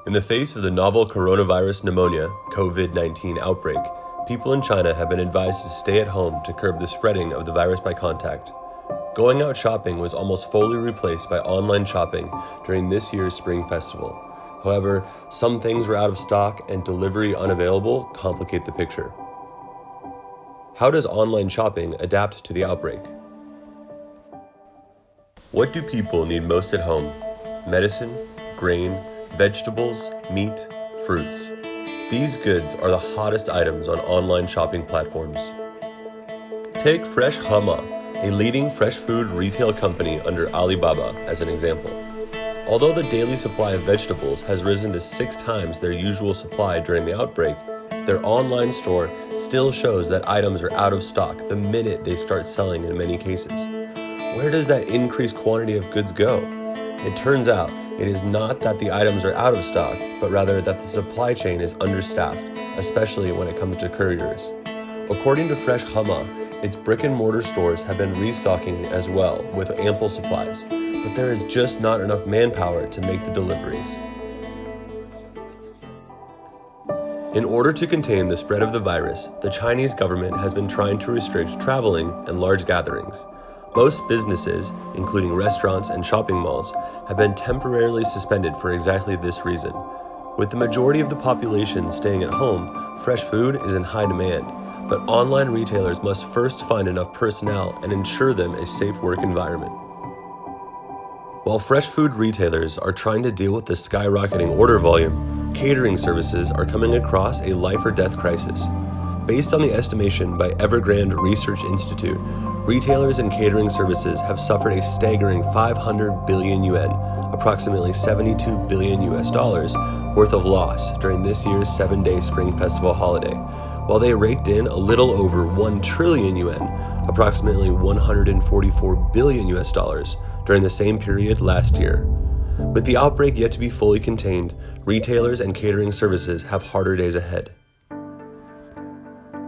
In the face of the novel coronavirus pneumonia, COVID-19 outbreak, people in China have been advised to stay at home to curb the spreading of the virus by contact. Going out shopping was almost fully replaced by online shopping during this year's Spring Festival. However, some things were out of stock and delivery unavailable complicate the picture. How does online shopping adapt to the outbreak? What do people need most at home? Medicine, grain, vegetables, meat, fruits. These goods are the hottest items on online shopping platforms. Take Fresh Hama, a leading fresh food retail company under Alibaba, as an example. Although the daily supply of vegetables has risen to 6 times their usual supply during the outbreak, their online store still shows that items are out of stock the minute they start selling in many cases. Where does that increased quantity of goods go? It turns out it is not that the items are out of stock, but rather that the supply chain is understaffed, especially when it comes to couriers. According to Fresh Hama, its brick-and-mortar stores have been restocking as well with ample supplies, but there is just not enough manpower to make the deliveries. In order to contain the spread of the virus, the Chinese government has been trying to restrict traveling and large gatherings. Most businesses, including restaurants and shopping malls, have been temporarily suspended for exactly this reason. With the majority of the population staying at home, fresh food is in high demand, but online retailers must first find enough personnel and ensure them a safe work environment. While fresh food retailers are trying to deal with the skyrocketing order volume, catering services are coming across a life or death crisis. Based on the estimation by Evergrande Research Institute, retailers and catering services have suffered a staggering 500 billion yuan, approximately $72 billion worth of loss during this year's 7-day Spring Festival holiday, while they raked in a little over 1 trillion yuan, approximately $144 billion during the same period last year. With the outbreak yet to be fully contained, retailers and catering services have harder days ahead.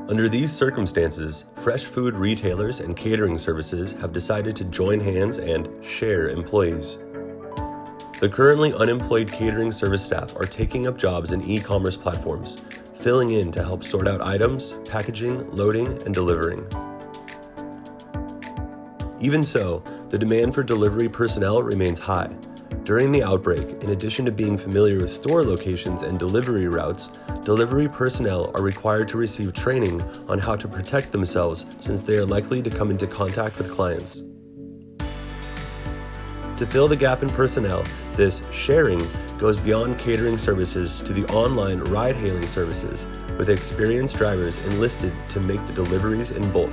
Under these circumstances, fresh food retailers and catering services have decided to join hands and share employees. The currently unemployed catering service staff are taking up jobs in e-commerce platforms, filling in to help sort out items, packaging, loading, and delivering. Even so, the demand for delivery personnel remains high. During the outbreak, in addition to being familiar with store locations and delivery routes, delivery personnel are required to receive training on how to protect themselves since they are likely to come into contact with clients. To fill the gap in personnel, this sharing goes beyond catering services to the online ride-hailing services, with experienced drivers enlisted to make the deliveries in bulk.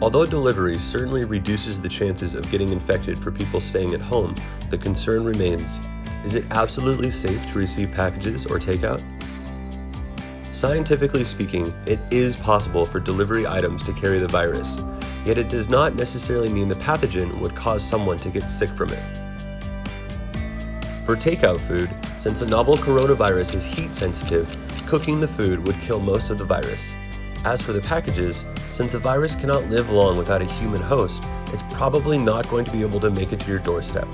Although delivery certainly reduces the chances of getting infected for people staying at home, the concern remains: is it absolutely safe to receive packages or takeout? Scientifically speaking, it is possible for delivery items to carry the virus, yet it does not necessarily mean the pathogen would cause someone to get sick from it. For takeout food, since the novel coronavirus is heat sensitive, cooking the food would kill most of the virus. As for the packages, since a virus cannot live long without a human host, it's probably not going to be able to make it to your doorstep.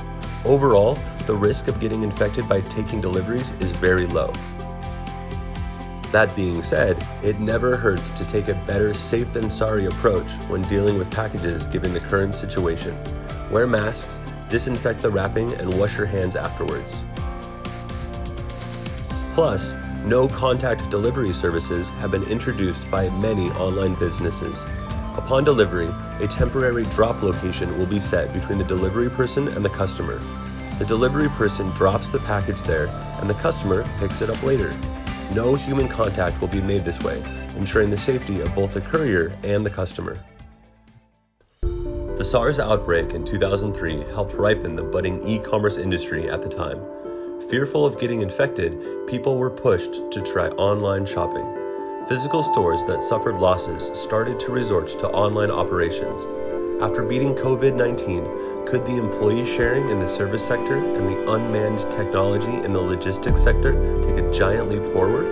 Overall, the risk of getting infected by taking deliveries is very low. That being said, it never hurts to take a better safe than sorry approach when dealing with packages given the current situation. Wear masks, disinfect the wrapping, and wash your hands afterwards. Plus, no-contact delivery services have been introduced by many online businesses. Upon delivery, a temporary drop location will be set between the delivery person and the customer. The delivery person drops the package there, and the customer picks it up later. No human contact will be made this way, ensuring the safety of both the courier and the customer. The SARS outbreak in 2003 helped ripen the budding e-commerce industry at the time. Fearful of getting infected, people were pushed to try online shopping. Physical stores that suffered losses started to resort to online operations. After beating COVID-19, could the employee sharing in the service sector and the unmanned technology in the logistics sector take a giant leap forward?